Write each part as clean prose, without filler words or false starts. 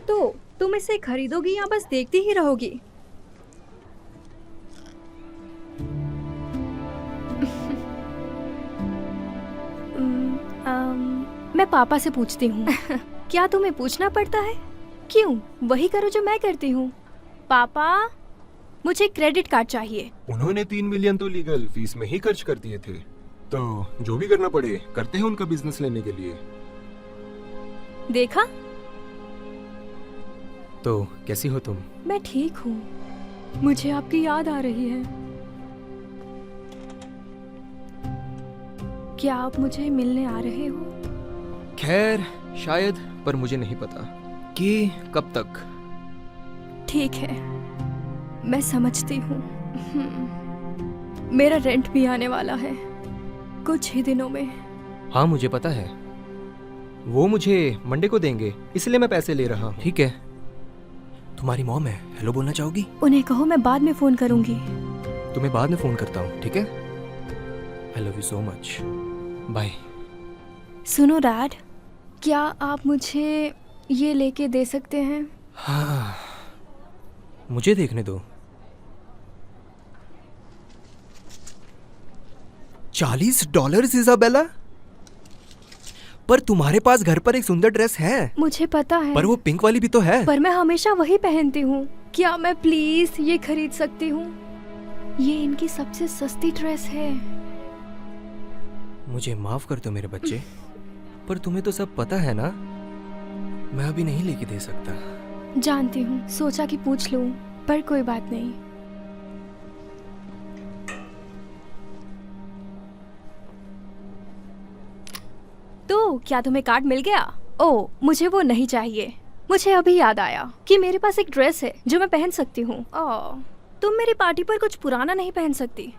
तो तुम इसे खरीदोगी या बस देखती ही रहोगी? मैं पापा से पूछती हूँ। क्या तुम्हें पूछना पड़ता है? क्यों, वही करो जो मैं करती हूँ। पापा, मुझे क्रेडिट कार्ड चाहिए। उन्होंने 3 मिलियन तो लीगल फीस में ही खर्च कर दिए थे, तो जो भी करना पड़े करते हैं उनका बिजनेस लेने के लिए। देखा? तो कैसी हो तुम? मैं ठीक हूँ। मुझे आपकी याद आ रही है। क्या आप मुझे मिलने आ रहे हो? खैर शायद, पर मुझे नहीं पता कि कब तक। ठीक है, मैं समझती हूँ। मेरा रेंट भी आने वाला है कुछ ही दिनों में। हाँ मुझे पता है, वो मुझे मंडे को देंगे, इसलिए मैं पैसे ले रहा हूँ। ठीक है, तुम्हारी मॉम है, हेलो बोलना चाहोगी? उन्हें कहो मैं बाद में फोन करूंगी। तुम्हें बाद में फोन करता हूँ, ठीक है? I love you so much, bye. सुनो डैड, क्या आप मुझे ये लेके दे सकते हैं? हाँ, मुझे देखने दो। $40 इजाबेला? पर तुम्हारे पास घर पर एक सुंदर ड्रेस है। मुझे पता है, पर वो पिंक वाली भी तो है। पर मैं हमेशा वही पहनती हूँ। क्या मैं प्लीज ये खरीद सकती हूँ? ये इनकी सबसे सस्ती ड्रेस है। मुझे माफ कर दो मेरे बच्चे, पर तुम्हें तो सब पता है ना, मैं अभी नहीं लेके दे सकता। जानती हूँ, सोचा कि पूछ लूँ, पर कोई बात नहीं। तो क्या तुम्हें कार्ड मिल गया? ओ, मुझे वो नहीं चाहिए। मुझे अभी याद आया कि मेरे पास एक ड्रेस है जो मैं पहन सकती हूँ। तुम मेरी पार्टी पर कुछ पुराना नहीं पहन सकती,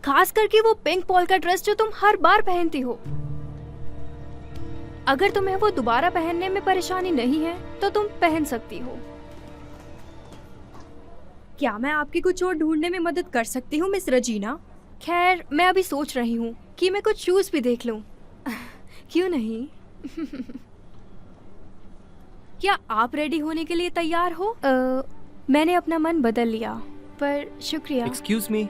खास करके वो पिंक पोल्का ड्रेस जो तुम हर बार पहनती हो। अगर तुम्हें वो दोबारा पहनने में परेशानी नहीं है तो तुम पहन सकती हो। क्या मैं आपकी कुछ और ढूंढने में मदद कर सकती हूँ मिस रजीना? खैर, मैं अभी सोच रही हूँ कि मैं कुछ शूज भी देख लूँ। क्यों नहीं? क्या आप रेडी होने के लिए तैयार हो? मैंने अपना मन बदल लिया, पर शुक्रिया। Excuse me.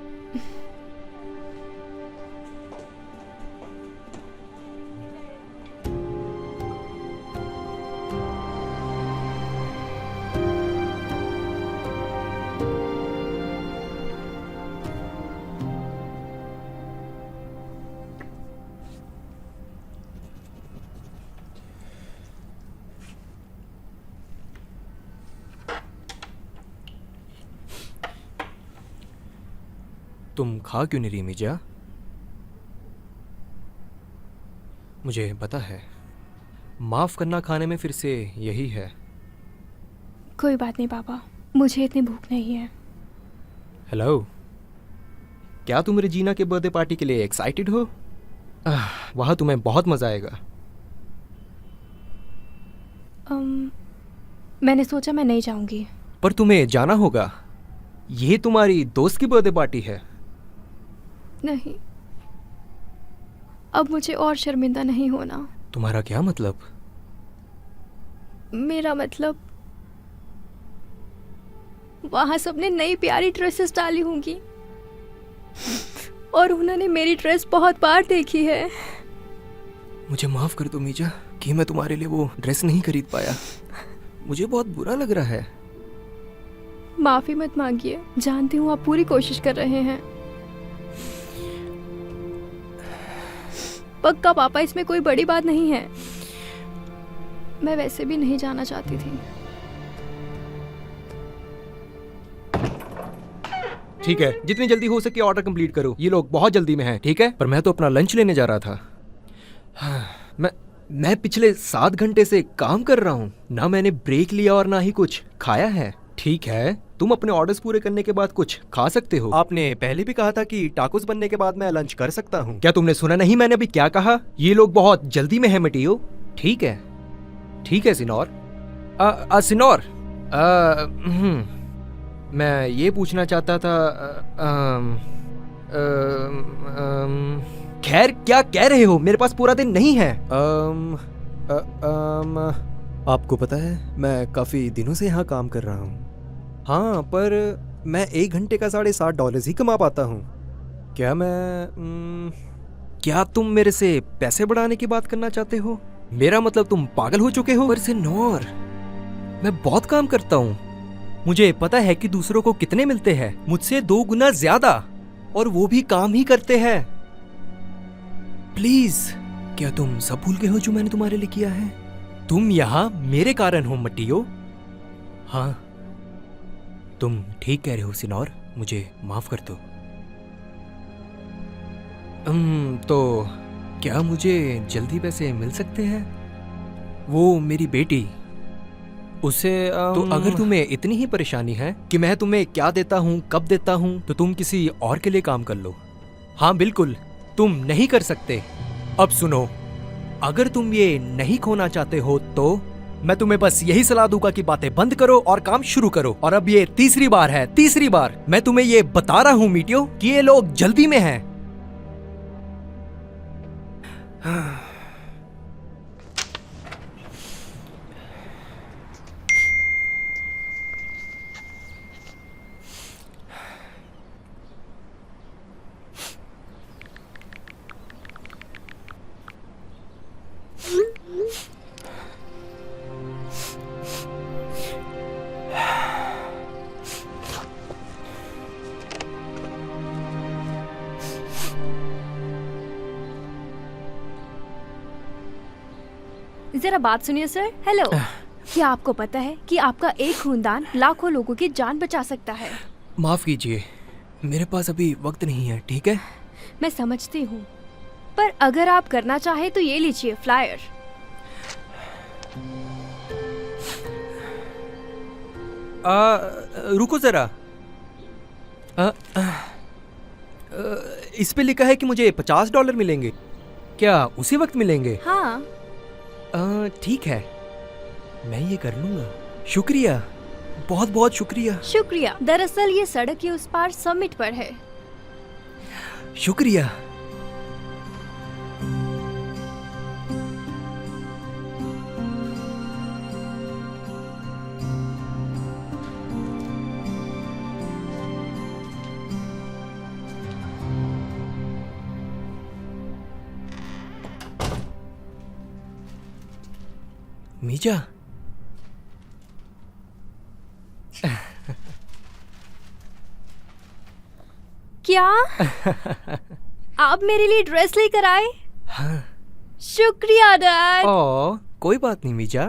तुम खा क्यों नहीं रही मिजा? मुझे पता है, माफ करना खाने में फिर से यही है। कोई बात नहीं पापा, मुझे इतनी भूख नहीं है। हेलो, क्या तुम रेजीना के बर्थडे पार्टी के लिए एक्साइटेड हो? वहाँ तुम्हें बहुत मजा आएगा। मैंने सोचा मैं नहीं जाऊंगी। पर तुम्हें जाना होगा, ये तुम्हारी दोस्त की बर्थडे पार्टी है। नहीं, अब मुझे और शर्मिंदा नहीं होना। तुम्हारा क्या मतलब? मेरा मतलब, वहां सबने नई प्यारी ड्रेसेस डाली होंगी और उन्होंने मेरी ड्रेस बहुत बार देखी है। मुझे माफ कर दो मीजा कि मैं तुम्हारे लिए वो ड्रेस नहीं खरीद पाया। मुझे बहुत बुरा लग रहा है। माफी मत मांगिए, जानती हूँ आप पूरी कोशिश कर रहे हैं। पक्का पापा, इसमें कोई बड़ी बात नहीं है। मैं वैसे भी नहीं जाना चाहती थी। ठीक है, जितनी जल्दी हो सके ऑर्डर कंप्लीट करो, ये लोग बहुत जल्दी में हैं। ठीक है, पर मैं तो अपना लंच लेने जा रहा था। मैं पिछले 7 घंटे से काम कर रहा हूँ, ना मैंने ब्रेक लिया और ना ही कुछ खाया है। ठीक है, तुम अपने ऑर्डर्स पूरे करने के बाद कुछ खा सकते हो। आपने पहले भी कहा था कि टाकोस बनने के बाद मैं लंच कर सकता हूँ। क्या तुमने सुना नहीं मैंने अभी क्या कहा? ये लोग बहुत जल्दी में है मटियो। ठीक है, ठीक है सिनोर। सिनोर, मैं ये पूछना चाहता था, खैर क्या कह रहे हो? मेरे पास पूरा दिन नहीं है। आपको पता है मैं काफ़ी दिनों से यहाँ काम कर रहा हूँ। हाँ, पर मैं 1 घंटे का $7.5 ही कमा पाता हूँ। क्या तुम मेरे से पैसे बढ़ाने की बात करना चाहते हो? मेरा मतलब तुम पागल हो चुके हो? पर सिनोर, मैं बहुत काम करता हूँ। मुझे पता है कि दूसरों को कितने मिलते हैं, मुझसे 2 गुना ज्यादा, और वो भी काम ही करते हैं। प्लीज, क्या तुम सब भूल गए हो जो मैंने तुम्हारे लिए किया है? तुम यहाँ मेरे कारण हो मटियो। हाँ, तुम ठीक कह रहे हो सिनोर, मुझे माफ कर दो। तो क्या मुझे जल्दी पैसे मिल सकते हैं? वो मेरी बेटी, उसे तो अगर तुम्हें इतनी ही परेशानी है कि मैं तुम्हें क्या देता हूँ, कब देता हूँ, तो तुम किसी और के लिए काम कर लो। हाँ बिल्कुल, तुम नहीं कर सकते। अब सुनो, अगर तुम ये नहीं खोना चाहते हो तो मैं तुम्हें बस यही सलाह दूंगा कि बातें बंद करो और काम शुरू करो। और अब ये तीसरी बार है, तीसरी बार मैं तुम्हें ये बता रहा हूँ मीटियो कि ये लोग जल्दी में हैं। जरा बात सुनिए सर। हेलो, क्या आपको पता है कि आपका एक खूनदान लाखों लोगों की जान बचा सकता है? माफ कीजिए, मेरे पास अभी वक्त नहीं है, ठीक है? मैं समझती हूँ, पर अगर आप करना चाहे तो ये लीजिए फ्लायर। रुको जरा। इस पे लिखा है कि मुझे $50 मिलेंगे। क्या उसी वक्त मिलेंगे? हाँ। ठीक है, मैं ये कर लूंगा। शुक्रिया, बहुत बहुत शुक्रिया। शुक्रिया। दरअसल ये सड़क के उस पार समिट पर है। शुक्रिया। मीजा, क्या आप मेरे लिए ड्रेस लेकर आए? हाँ। शुक्रिया डैड। कोई बात नहीं मीजा।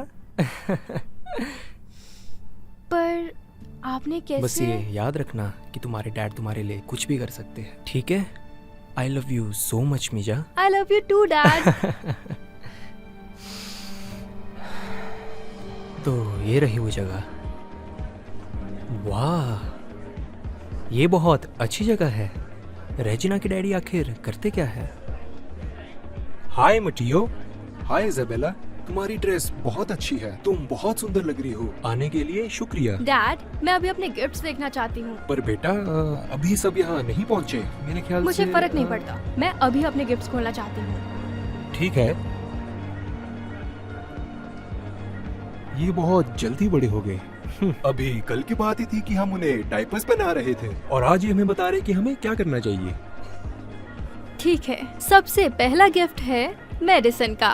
पर आपने कैसे? बस ये याद रखना कि तुम्हारे डैड तुम्हारे लिए कुछ भी कर सकते हैं, ठीक है? I love you so much मीजा। I love you too dad. तो ये रही वो जगह। वाह, ये बहुत अच्छी जगह है। रेजिना के डैडी आखिर करते क्या है? हाय मटियो। हाय इजाबेला, तुम्हारी ड्रेस बहुत अच्छी है, तुम बहुत सुंदर लग रही हो। आने के लिए शुक्रिया। डैड, मैं अभी अपने गिफ्ट्स देखना चाहती हूँ। पर बेटा, अभी सब यहाँ नहीं पहुँचे मेरे ख्याल मुझे से। फर्क नहीं पड़ता, मैं अभी अपने गिफ्ट्स खोलना चाहती हूँ। ठीक है, ये बहुत जल्दी बड़े हो गए। अभी कल की बात ही थी कि हम उन्हें डायपर्स पहना रहे थे, और आज ये हमें बता रहे कि हमें क्या करना चाहिए। ठीक है, सबसे पहला गिफ्ट है मेडिसिन का।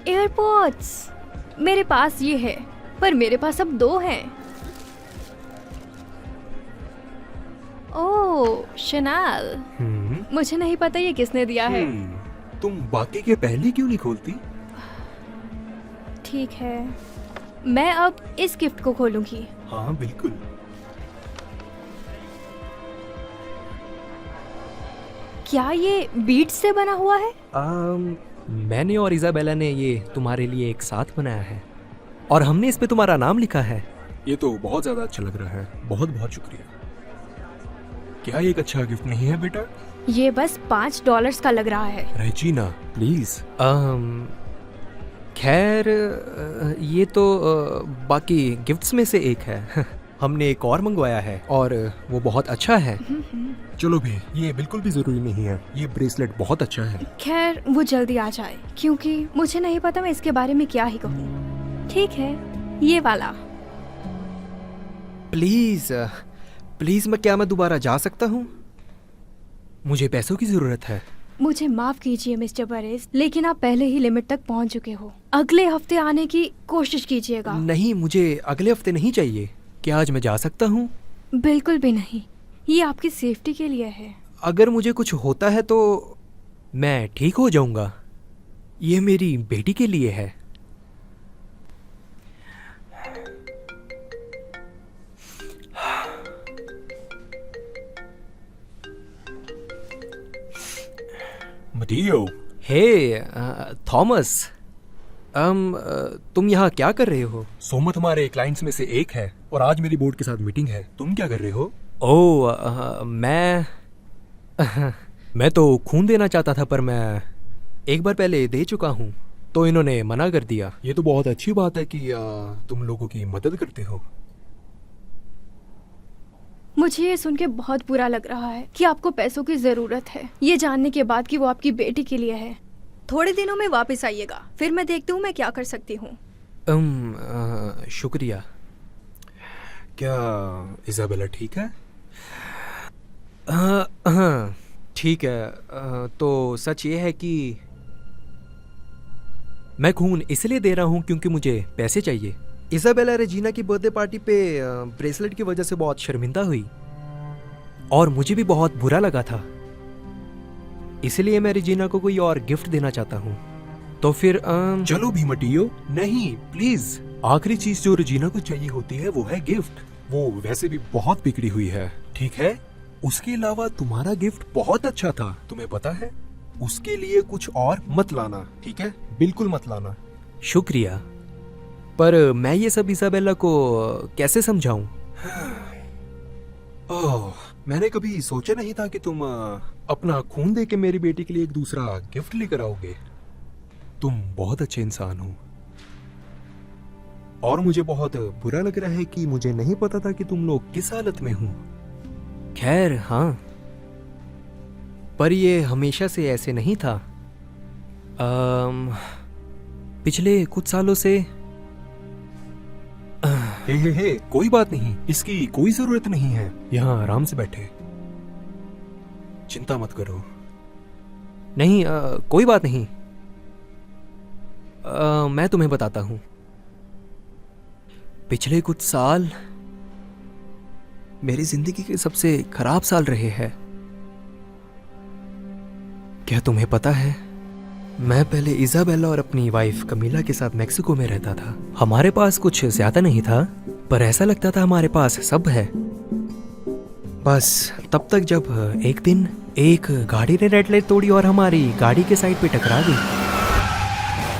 एयरपॉड्स। मेरे पास ये है, पर मेरे पास अब 2 हैं। ओह, शनाल। मुझे नहीं पता ये किसने दिया है। तुम बाकी के पहले क्यों नहीं खोलती? ठीक है, मैं अब इस गिफ्ट को खोलूंगी। हाँ बिल्कुल। क्या ये बीट्स से बना हुआ है? मैंने और इजाबेला ने ये तुम्हारे लिए एक साथ बनाया है, और हमने इस पे तुम्हारा नाम लिखा है। ये तो बहुत ज्यादा अच्छा लग रहा है, बहुत बहुत शुक्रिया। क्या ये एक अच्छा गिफ्ट नहीं है बेटा? ये बस $5 का लग रहा है। Regina please. खैर, ये तो बाकी गिफ्ट्स में से एक है। हमने एक और मंगवाया है और वो बहुत अच्छा है। चलो भी, ये बिल्कुल भी जरूरी नहीं है। ये ब्रेसलेट बहुत अच्छा है। खैर वो जल्दी आ जाए क्योंकि मुझे नहीं पता मैं इसके बारे में क्या ही कहूँ। ठीक है, ये वाला। प्लीज प्लीज, मैं दोबारा जा सकता हूँ? मुझे पैसों की जरूरत है। मुझे माफ कीजिए मिस्टर परेज, लेकिन आप पहले ही लिमिट तक पहुंच चुके हो। अगले हफ्ते आने की कोशिश कीजिएगा। नहीं, मुझे अगले हफ्ते नहीं चाहिए। क्या आज मैं जा सकता हूँ? बिल्कुल भी नहीं, ये आपकी सेफ्टी के लिए है। अगर मुझे कुछ होता है तो मैं ठीक हो जाऊंगा। ये मेरी बेटी के लिए है। मटियो, हे थॉमस, तुम यहाँ क्या कर रहे हो? सोमत हमारे क्लाइंट्स में से एक है और आज मेरी बोर्ड के साथ मीटिंग है। तुम क्या कर रहे हो? मैं तो खून देना चाहता था, पर मैं एक बार पहले दे चुका हूँ, तो इन्होंने मना कर दिया। ये तो बहुत अच्छी बात है कि तुम लोगों की मदद करते हो। मुझे ये सुन के बहुत बुरा लग रहा है कि आपको पैसों की जरूरत है, ये जानने के बाद कि वो आपकी बेटी के लिए है। थोड़े दिनों में वापस आइएगा, फिर मैं देखती हूँ मैं क्या कर सकती हूँ। शुक्रिया। क्या इजाबेला ठीक है? हाँ, ठीक है। तो सच ये है कि मैं खून इसलिए दे रहा हूँ क्योंकि मुझे पैसे चाहिए। इजाबेला रेजिना की बर्थडे पार्टी पे ब्रेसलेट की वजह से बहुत शर्मिंदा हुई और मुझे भी बहुत बुरा लगा था। इसलिए मैं रेजिना को कोई और गिफ्ट देना चाहता हूँ। तो फिर चलो भी मटियो, नहीं प्लीज। आखिरी चीज जो रेजिना को चाहिए होती है वो है गिफ्ट। वो वैसे भी बहुत बिगड़ी हुई है, ठीक है? उसके अलावा तुम्हारा गिफ्ट बहुत अच्छा था, तुम्हें पता है। उसके लिए कुछ और मत लाना, ठीक है? बिल्कुल मत लाना। शुक्रिया, पर मैं ये सब इसाबेला को कैसे समझाऊं? ओह, मैंने कभी सोचा नहीं था कि तुम अपना खून दे के मेरी बेटी के लिए एक दूसरा गिफ्ट लेकर आओगे। तुम बहुत अच्छे इंसान हो और मुझे बहुत बुरा लग रहा है कि मुझे नहीं पता था कि तुम लोग किस हालत में हो। खैर हाँ, पर ये हमेशा से ऐसे नहीं था। पिछले कुछ सालों से हे, कोई बात नहीं, इसकी कोई जरूरत नहीं है। यहाँ आराम से बैठे, चिंता मत करो। नहीं, कोई बात नहीं। मैं तुम्हें बताता हूँ। पिछले कुछ साल मेरी जिंदगी के सबसे खराब साल रहे हैं। क्या तुम्हें पता है, मैं पहले इजाबेला और अपनी वाइफ कमीला के साथ मेक्सिको में रहता था। हमारे पास कुछ ज्यादा नहीं था, पर ऐसा लगता था हमारे पास सब है। बस तब तक जब एक दिन एक गाड़ी ने रेड लाइट तोड़ी और हमारी गाड़ी के साइड पे टकरा गई।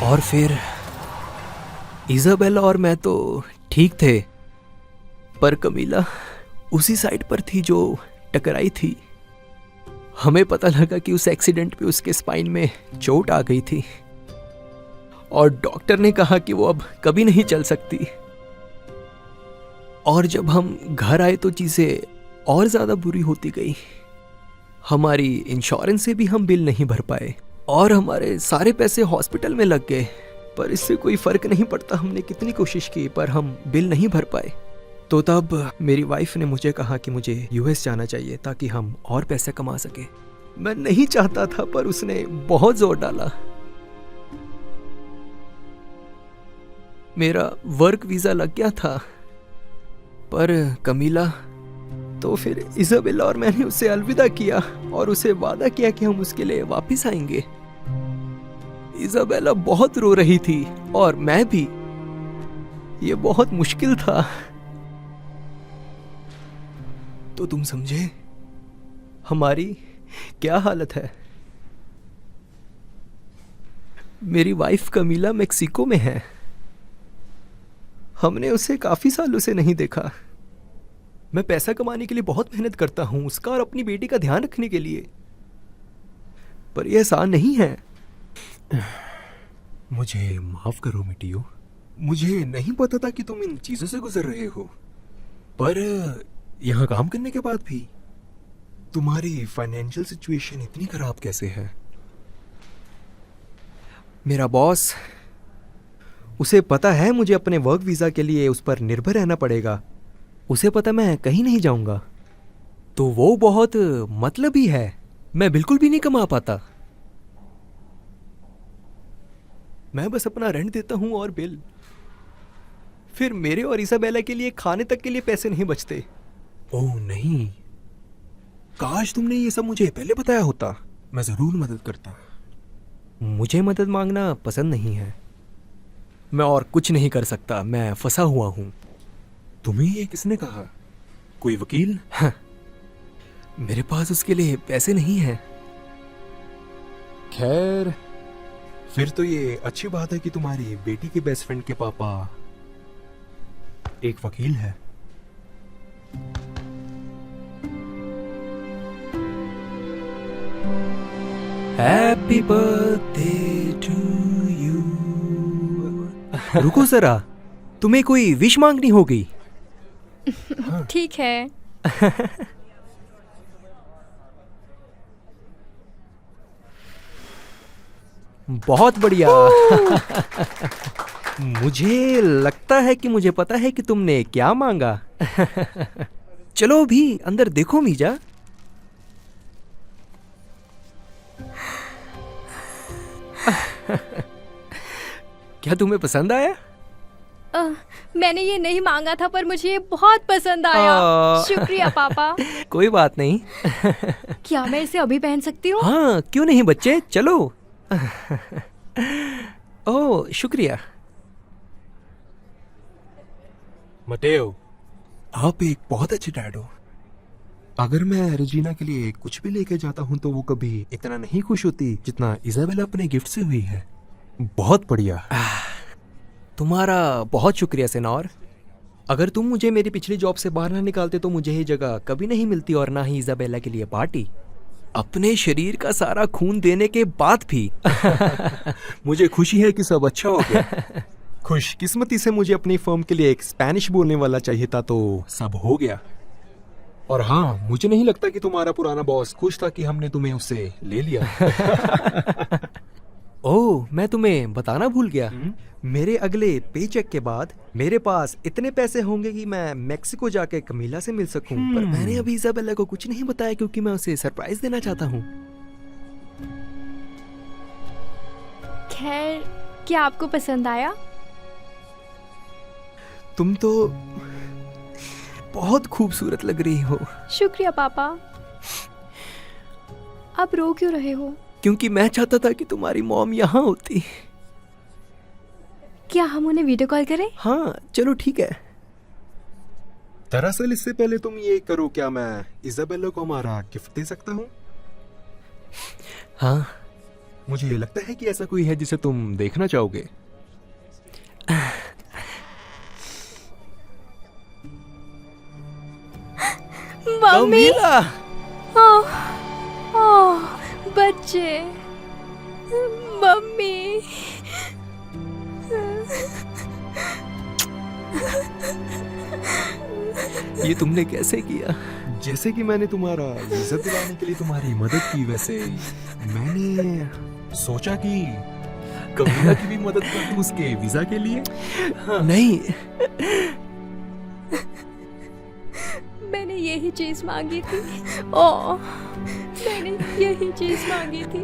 और फिर इजाबेला और मैं तो ठीक थे, पर कमीला उसी साइड पर थी जो टकराई थी। हमें पता लगा कि उस एक्सीडेंट पे उसके स्पाइन में चोट आ गई थी और डॉक्टर ने कहा कि वो अब कभी नहीं चल सकती। और जब हम घर आए तो चीजें और ज्यादा बुरी होती गई। हमारी इंश्योरेंस से भी हम बिल नहीं भर पाए और हमारे सारे पैसे हॉस्पिटल में लग गए, पर इससे कोई फर्क नहीं पड़ता। हमने कितनी कोशिश की पर हम बिल नहीं भर पाए। तो तब मेरी वाइफ ने मुझे कहा कि मुझे यूएस जाना चाहिए ताकि हम और पैसे कमा सके। मैं नहीं चाहता था, पर उसने बहुत जोर डाला। मेरा वर्क वीजा लग गया था, पर कमीला, तो फिर इजाबेला और मैंने उसे अलविदा किया और उसे वादा किया कि हम उसके लिए वापस आएंगे। इजाबेला बहुत रो रही थी और मैं भी। ये बहुत मुश्किल था। तो तुम समझे हमारी क्या हालत है। मेरी वाइफ कमीला मेक्सिको में है। हमने उसे काफी सालों से नहीं देखा। मैं पैसा कमाने के लिए बहुत मेहनत करता हूं, उसका और अपनी बेटी का ध्यान रखने के लिए, पर यह आसान नहीं है। मुझे माफ करो मिटियो, मुझे नहीं पता था कि तुम इन चीजों से गुजर रहे हो। पर यहाँ काम करने के बाद भी तुम्हारी फाइनेंशियल सिचुएशन इतनी खराब कैसे है? मेरा बॉस, उसे पता है मुझे अपने वर्क वीज़ा के लिए उस पर निर्भर रहना पड़ेगा। उसे पता मैं कहीं नहीं जाऊंगा, तो वो बहुत मतलबी है। मैं बिल्कुल भी नहीं कमा पाता। मैं बस अपना रेंट देता हूं और बिल। फिर मेरे और इसाबेला के लिए खाने तक के लिए पैसे नहीं बचते। ओह नहीं, काश तुमने ये सब मुझे पहले बताया होता, मैं जरूर मदद करता। मुझे मदद मांगना पसंद नहीं है। मैं और कुछ नहीं कर सकता, मैं फंसा हुआ हूं। तुम्हें ये किसने कहा? कोई वकील? मेरे पास उसके लिए पैसे नहीं हैं। खैर, फिर तो ये अच्छी बात है कि तुम्हारी बेटी के बेस्ट फ्रेंड के पापा एक वकील है। Happy birthday to you. रुको जरा, तुम्हें कोई विश मांगनी होगी। ठीक है। बहुत बढ़िया। मुझे लगता है कि मुझे पता है कि तुमने क्या मांगा। चलो भी अंदर देखो मीजा। क्या तुम्हें पसंद आया? मैंने ये नहीं मांगा था, पर मुझे ये बहुत पसंद आया। शुक्रिया पापा। कोई बात नहीं। क्या मैं इसे अभी पहन सकती हूँ? हाँ, क्यों नहीं बच्चे, चलो। ओह, शुक्रिया। मटेओ, आप एक बहुत अच्छे डैड हो। अगर मैं रेजिना के लिए कुछ भी लेके जाता हूँ तो वो कभी इतना नहीं खुश होती जितना इजाबेला अपने गिफ्ट से हुई है। बहुत बढ़िया। तुम्हारा बहुत शुक्रिया सेनोर। अगर तुम मुझे मेरी पिछली जॉब से बाहर ना निकालते तो मुझे ये जगह कभी नहीं मिलती, और ना ही इजाबेला के लिए पार्टी। अपने शरीर का सारा खून देने के बाद भी। मुझे खुशी है कि सब अच्छा हो गया। खुशकिस्मती से मुझे अपनी फर्म के लिए एक स्पेनिश बोलने वाला चाहिए था, तो सब हो गया। और हाँ, मुझे नहीं लगता कि तुम्हारा पुराना बॉस खुश था कि हमने तुम्हें उससे ले लिया। ओह, मैं तुम्हें बताना भूल गया। मेरे अगले पेचेक के बाद मेरे पास इतने पैसे होंगे कि मैं मेक्सिको जाके कमीला से मिल सकूं। पर मैंने अभी इजाबेला को कुछ नहीं बताया क्योंकि मैं उसे सरप्राइज देना चाहता हूँ। खैर, क्या आपको पसंद आया? तुम तो बहुत खूबसूरत लग रही हो। शुक्रिया पापा। आप रो क्यों रहे हो? क्योंकि मैं चाहता था कि तुम्हारी मॉम यहाँ होती। क्या हम उन्हें वीडियो कॉल करें? हाँ, चलो ठीक है। दरअसल इससे पहले तुम ये करो, क्या मैं इजाबेला को हमारा गिफ्ट दे सकता हूँ? हाँ, मुझे लगता है कि ऐसा कोई है जिसे तुम देखना चाहोगे। मम्मी। कमीला! ओह, ओह, बच्चे। मम्मी। ये तुमने कैसे किया? जैसे कि मैंने तुम्हारा वीजा दिलाने के लिए तुम्हारी मदद की, वैसे मैंने सोचा कि कमीला की भी मदद कर दूं उसके वीजा के लिए। हाँ। नहीं, मैंने यही चीज मांगी थी। ओह, मैंने यही चीज मांगी थी।